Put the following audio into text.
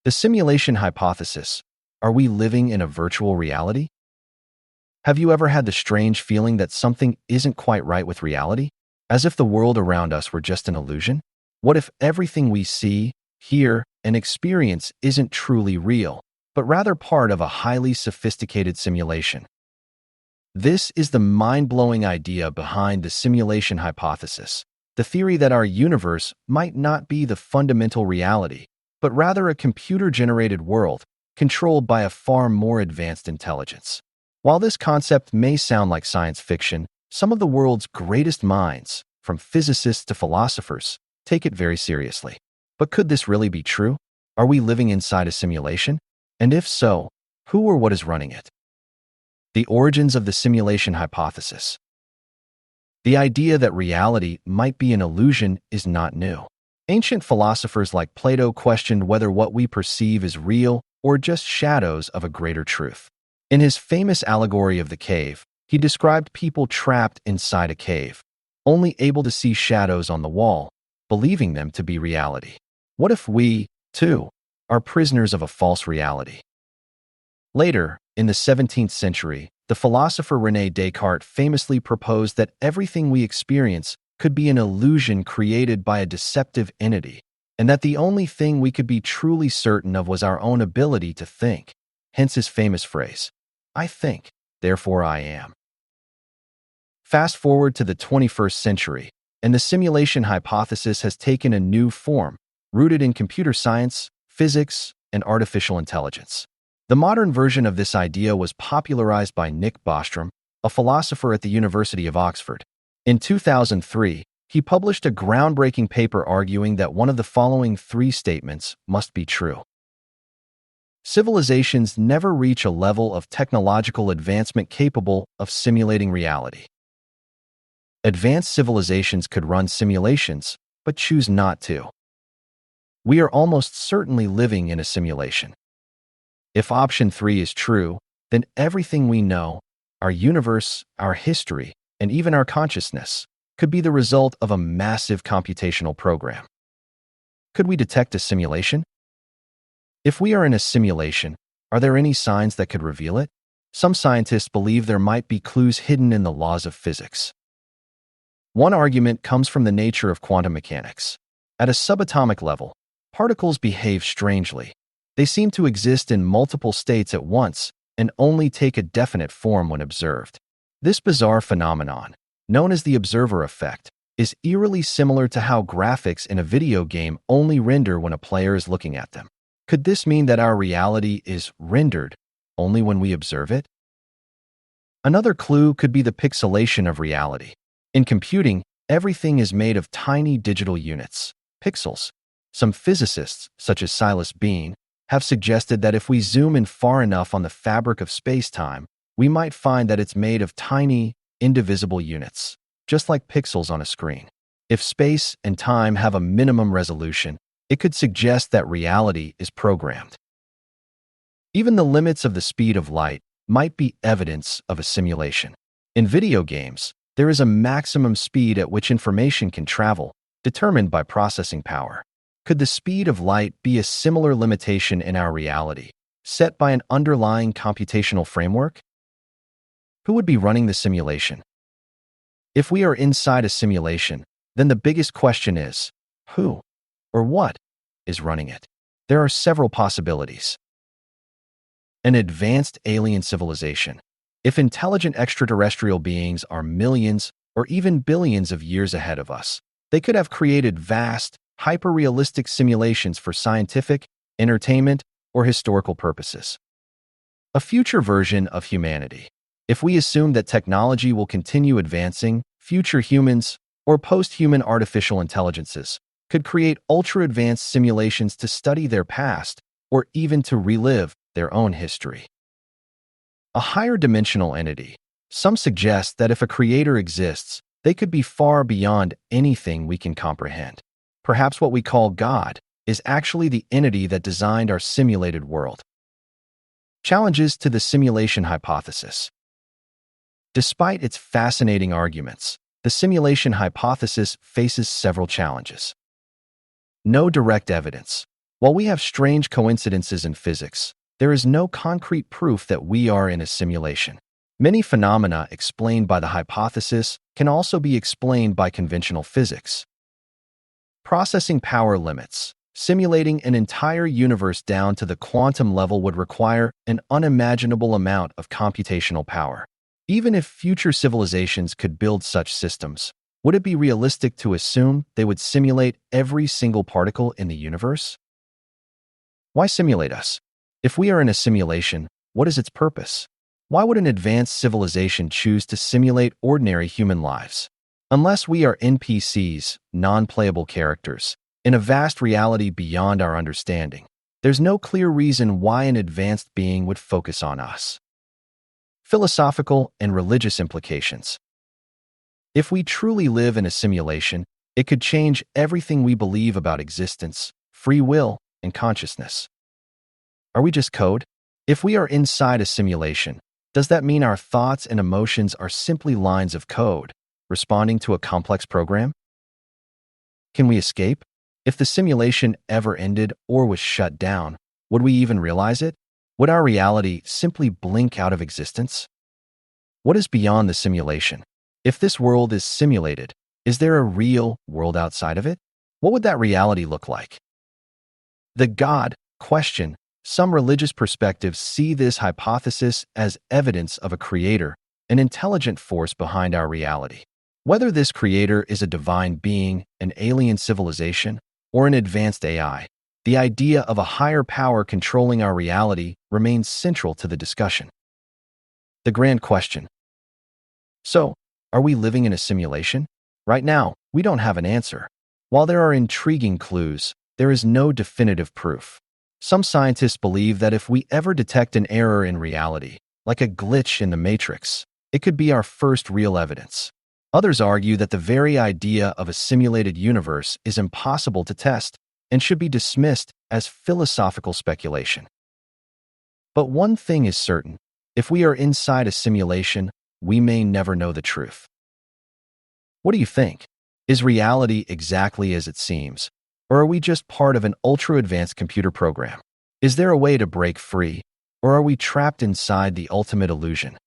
The simulation hypothesis. Are we living in a virtual reality? Have you ever had the strange feeling that something isn't quite right with reality? As if the world around us were just an illusion? What if everything we see, hear, and experience isn't truly real, but rather part of a highly sophisticated simulation? This is the mind-blowing idea behind the simulation hypothesis, the theory that our universe might not be the fundamental reality, but rather a computer-generated world controlled by a far more advanced intelligence. While this concept may sound like science fiction, some of the world's greatest minds, from physicists to philosophers, take it very seriously. But could this really be true? Are we living inside a simulation? And if so, who or what is running it? The origins of the simulation hypothesis. The idea that reality might be an illusion is not new. Ancient philosophers like Plato questioned whether what we perceive is real or just shadows of a greater truth. In his famous allegory of the cave, he described people trapped inside a cave, only able to see shadows on the wall, believing them to be reality. What if we, too, are prisoners of a false reality? Later, in the 17th century, the philosopher René Descartes famously proposed that everything we experience could be an illusion created by a deceptive entity, and that the only thing we could be truly certain of was our own ability to think. Hence his famous phrase, "I think, therefore I am." Fast forward to the 21st century, and the simulation hypothesis has taken a new form, rooted in computer science, physics, and artificial intelligence. The modern version of this idea was popularized by Nick Bostrom, a philosopher at the University of Oxford. In 2003, he published a groundbreaking paper arguing that one of the following three statements must be true. Civilizations never reach a level of technological advancement capable of simulating reality. Advanced civilizations could run simulations, but choose not to. We are almost certainly living in a simulation. If option 3 is true, then everything we know, our universe, our history, and even our consciousness, could be the result of a massive computational program. Could we detect a simulation? If we are in a simulation, are there any signs that could reveal it? Some scientists believe there might be clues hidden in the laws of physics. One argument comes from the nature of quantum mechanics. At a subatomic level, particles behave strangely. They seem to exist in multiple states at once and only take a definite form when observed. This bizarre phenomenon, known as the observer effect, is eerily similar to how graphics in a video game only render when a player is looking at them. Could this mean that our reality is rendered only when we observe it? Another clue could be the pixelation of reality. In computing, everything is made of tiny digital units, pixels. Some physicists, such as Silas Bean, have suggested that if we zoom in far enough on the fabric of space-time, we might find that it's made of tiny, indivisible units, just like pixels on a screen. If space and time have a minimum resolution, it could suggest that reality is programmed. Even the limits of the speed of light might be evidence of a simulation. In video games, there is a maximum speed at which information can travel, determined by processing power. Could the speed of light be a similar limitation in our reality, set by an underlying computational framework? Who would be running the simulation? If we are inside a simulation, then the biggest question is, who or what is running it? There are several possibilities. An advanced alien civilization. If intelligent extraterrestrial beings are millions or even billions of years ahead of us, they could have created vast, hyper-realistic simulations for scientific, entertainment, or historical purposes. A future version of humanity. If we assume that technology will continue advancing, future humans, or post-human artificial intelligences could create ultra-advanced simulations to study their past or even to relive their own history. A higher dimensional entity. Some suggest that if a creator exists, they could be far beyond anything we can comprehend. Perhaps what we call God is actually the entity that designed our simulated world. Challenges to the simulation hypothesis. Despite its fascinating arguments, the simulation hypothesis faces several challenges. No direct evidence. While we have strange coincidences in physics, there is no concrete proof that we are in a simulation. Many phenomena explained by the hypothesis can also be explained by conventional physics. Processing power limits. Simulating an entire universe down to the quantum level would require an unimaginable amount of computational power. Even if future civilizations could build such systems, would it be realistic to assume they would simulate every single particle in the universe? Why simulate us? If we are in a simulation, what is its purpose? Why would an advanced civilization choose to simulate ordinary human lives? Unless we are NPCs, non-playable characters, in a vast reality beyond our understanding, there's no clear reason why an advanced being would focus on us. Philosophical and religious implications. If we truly live in a simulation, it could change everything we believe about existence, free will, and consciousness. Are we just code? If we are inside a simulation, does that mean our thoughts and emotions are simply lines of code, responding to a complex program? Can we escape? If the simulation ever ended or was shut down, would we even realize it? Would our reality simply blink out of existence? What is beyond the simulation? If this world is simulated, is there a real world outside of it? What would that reality look like? The God question. Some religious perspectives see this hypothesis as evidence of a creator, an intelligent force behind our reality. Whether this creator is a divine being, an alien civilization, or an advanced AI, the idea of a higher power controlling our reality remains central to the discussion. The grand question. So, are we living in a simulation? Right now, we don't have an answer. While there are intriguing clues, there is no definitive proof. Some scientists believe that if we ever detect an error in reality, like a glitch in the Matrix, it could be our first real evidence. Others argue that the very idea of a simulated universe is impossible to test and should be dismissed as philosophical speculation. But one thing is certain: if we are inside a simulation, we may never know the truth. What do you think? Is reality exactly as it seems? Or are we just part of an ultra-advanced computer program? Is there a way to break free? Or are we trapped inside the ultimate illusion?